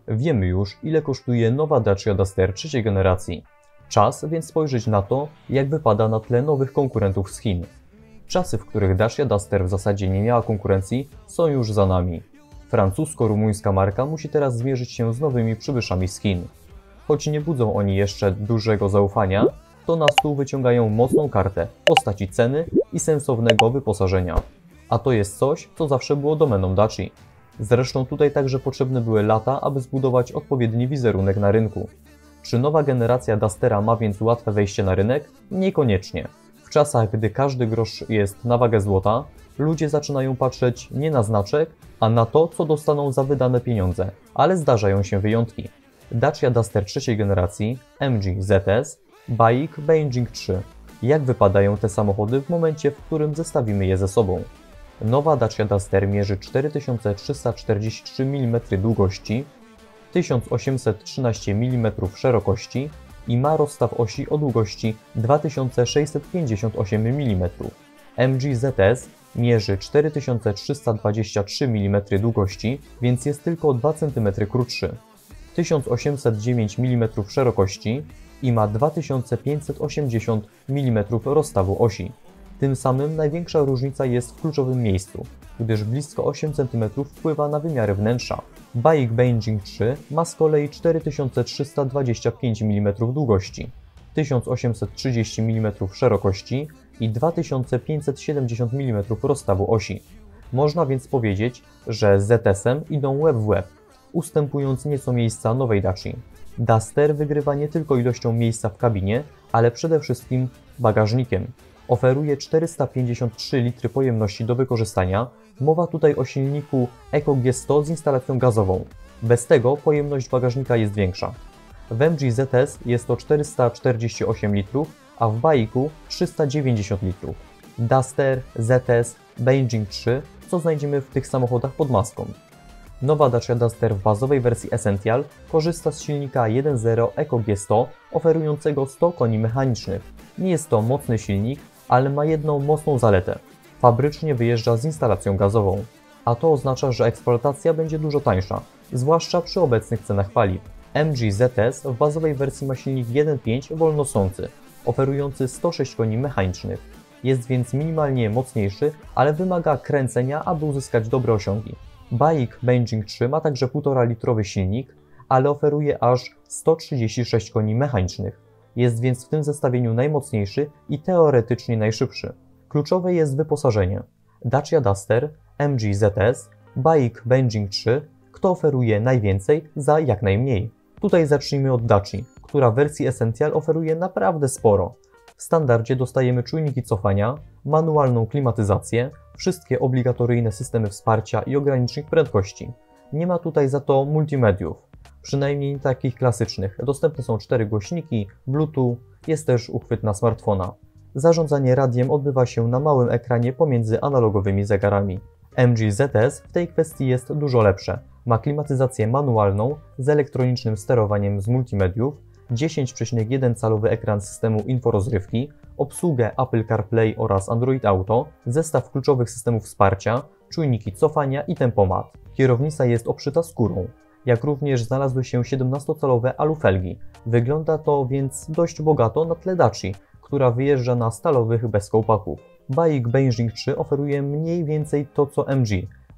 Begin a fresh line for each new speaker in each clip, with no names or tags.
Wiemy już, ile kosztuje nowa Dacia Duster trzeciej generacji. Czas więc spojrzeć na to, jak wypada na tle nowych konkurentów z Chin. Czasy, w których Dacia Duster w zasadzie nie miała konkurencji, są już za nami. Francusko-rumuńska marka musi teraz zmierzyć się z nowymi przybyszami z Chin. Choć nie budzą oni jeszcze dużego zaufania, to na stół wyciągają mocną kartę w postaci ceny i sensownego wyposażenia. A to jest coś, co zawsze było domeną Daci. Zresztą tutaj także potrzebne były lata, aby zbudować odpowiedni wizerunek na rynku. Czy nowa generacja Dustera ma więc łatwe wejście na rynek? Niekoniecznie. W czasach, gdy każdy grosz jest na wagę złota, ludzie zaczynają patrzeć nie na znaczek, a na to, co dostaną za wydane pieniądze, ale zdarzają się wyjątki. Dacia Duster trzeciej generacji, MG ZS, BAIC Beijing 3. Jak wypadają te samochody w momencie, w którym zestawimy je ze sobą? Nowa Dacia Duster mierzy 4343 mm długości, 1813 mm szerokości i ma rozstaw osi o długości 2658 mm. MG ZS mierzy 4323 mm długości, więc jest tylko 2 cm krótszy, 1809 mm szerokości i ma 2580 mm rozstawu osi. Tym samym największa różnica jest w kluczowym miejscu, gdyż blisko 8 cm wpływa na wymiary wnętrza. BAIC Beijing 3 ma z kolei 4325 mm długości, 1830 mm szerokości i 2570 mm rozstawu osi. Można więc powiedzieć, że z ZS-em idą łeb w łeb, ustępując nieco miejsca nowej Daci. Duster wygrywa nie tylko ilością miejsca w kabinie, ale przede wszystkim bagażnikiem. Oferuje 453 litry pojemności do wykorzystania. Mowa tutaj o silniku EcoG100 z instalacją gazową. Bez tego pojemność bagażnika jest większa. W MG ZS jest to 448 litrów, a w BAIC-u 390 litrów. Duster, ZS, Beijing 3, co znajdziemy w tych samochodach pod maską. Nowa Dacia Duster w bazowej wersji Essential korzysta z silnika 1.0 EcoG100 oferującego 100 koni mechanicznych. Nie jest to mocny silnik, ale ma jedną mocną zaletę. Fabrycznie wyjeżdża z instalacją gazową, a to oznacza, że eksploatacja będzie dużo tańsza, zwłaszcza przy obecnych cenach paliw. MG ZS w bazowej wersji ma silnik 1.5 wolnosący, oferujący 106 koni mechanicznych. Jest więc minimalnie mocniejszy, ale wymaga kręcenia, aby uzyskać dobre osiągi. BAIC Beijing 3 ma także 1,5-litrowy silnik, ale oferuje aż 136 koni mechanicznych. Jest więc w tym zestawieniu najmocniejszy i teoretycznie najszybszy. Kluczowe jest wyposażenie. Dacia Duster, MG ZS, BAIC Beijing 3, kto oferuje najwięcej za jak najmniej. Tutaj zacznijmy od Daci, która w wersji Essential oferuje naprawdę sporo. W standardzie dostajemy czujniki cofania, manualną klimatyzację, wszystkie obligatoryjne systemy wsparcia i ogranicznik prędkości. Nie ma tutaj za to multimediów, przynajmniej takich klasycznych. Dostępne są 4 głośniki, Bluetooth, jest też uchwyt na smartfona. Zarządzanie radiem odbywa się na małym ekranie pomiędzy analogowymi zegarami. MG ZS w tej kwestii jest dużo lepsze. Ma klimatyzację manualną z elektronicznym sterowaniem z multimediów, 10,1-calowy ekran systemu inforozrywki, obsługę Apple CarPlay oraz Android Auto, zestaw kluczowych systemów wsparcia, czujniki cofania i tempomat. Kierownica jest obszyta skórą, jak również znalazły się 17-calowe alufelgi. Wygląda to więc dość bogato na tle Daci, która wyjeżdża na stalowych bez kołpaków. BAIC Beijing 3 oferuje mniej więcej to co MG.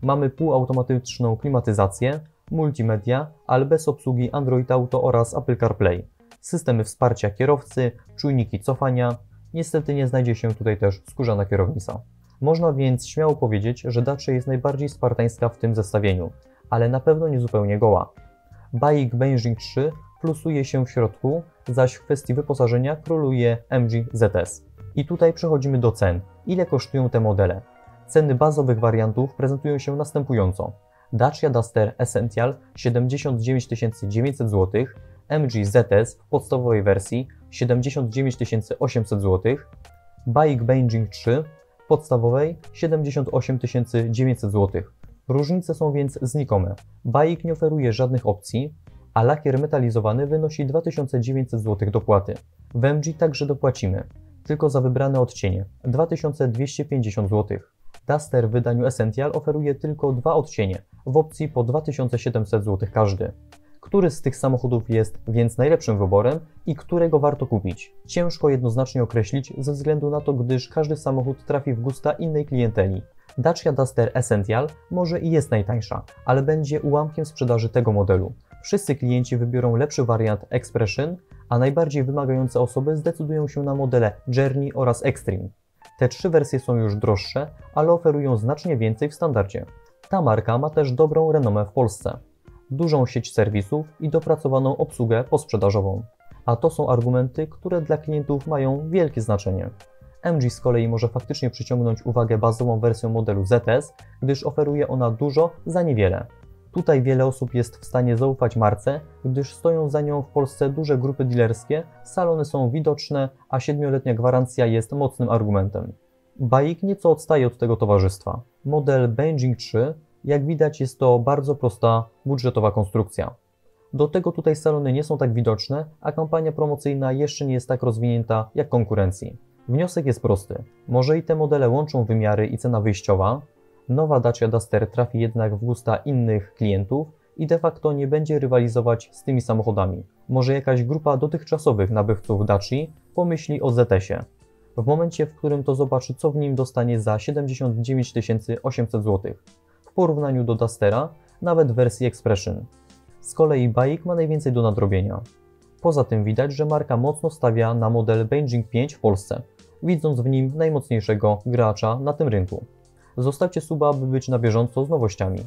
Mamy półautomatyczną klimatyzację, multimedia, ale bez obsługi Android Auto oraz Apple CarPlay. Systemy wsparcia kierowcy, czujniki cofania. Niestety nie znajdzie się tutaj też skórzana kierownica. Można więc śmiało powiedzieć, że Dacia jest najbardziej spartańska w tym zestawieniu, ale na pewno nie zupełnie goła. BAIC Beijing 3 plusuje się w środku, zaś w kwestii wyposażenia króluje MG ZS. I tutaj przechodzimy do cen. Ile kosztują te modele? Ceny bazowych wariantów prezentują się następująco. Dacia Duster Essential 79 900 zł, MG ZS w podstawowej wersji 79 800 zł, BAIC Beijing 3 w podstawowej 78 900 zł. Różnice są więc znikome. BAIC nie oferuje żadnych opcji, a lakier metalizowany wynosi 2900 zł dopłaty. W MG także dopłacimy, tylko za wybrane odcienie 2250 zł. Duster w wydaniu Essential oferuje tylko 2 odcienie, w opcji po 2700 zł każdy. Który z tych samochodów jest więc najlepszym wyborem i którego warto kupić? Ciężko jednoznacznie określić ze względu na to, gdyż każdy samochód trafi w gusta innej klienteli. Dacia Duster Essential może i jest najtańsza, ale będzie ułamkiem sprzedaży tego modelu. Wszyscy klienci wybiorą lepszy wariant Expression, a najbardziej wymagające osoby zdecydują się na modele Journey oraz Extreme. Te trzy wersje są już droższe, ale oferują znacznie więcej w standardzie. Ta marka ma też dobrą renomę w Polsce. Dużą sieć serwisów i dopracowaną obsługę posprzedażową. A to są argumenty, które dla klientów mają wielkie znaczenie. MG z kolei może faktycznie przyciągnąć uwagę bazową wersją modelu ZS, gdyż oferuje ona dużo za niewiele. Tutaj wiele osób jest w stanie zaufać marce, gdyż stoją za nią w Polsce duże grupy dealerskie, salony są widoczne, a 7-letnia gwarancja jest mocnym argumentem. BAIC nieco odstaje od tego towarzystwa. Model Benjing 3, jak widać, jest to bardzo prosta, budżetowa konstrukcja. Do tego tutaj salony nie są tak widoczne, a kampania promocyjna jeszcze nie jest tak rozwinięta jak konkurencji. Wniosek jest prosty. Może i te modele łączą wymiary i cena wyjściowa, nowa Dacia Duster trafi jednak w gusta innych klientów i de facto nie będzie rywalizować z tymi samochodami. Może jakaś grupa dotychczasowych nabywców Daci pomyśli o ZS-ie. W momencie, w którym to zobaczy, co w nim dostanie za 79 800 zł. W porównaniu do Dustera, nawet w wersji Expression. Z kolei BAIC ma najwięcej do nadrobienia. Poza tym widać, że marka mocno stawia na model Benjing 5 w Polsce, widząc w nim najmocniejszego gracza na tym rynku. Zostawcie suba, aby być na bieżąco z nowościami.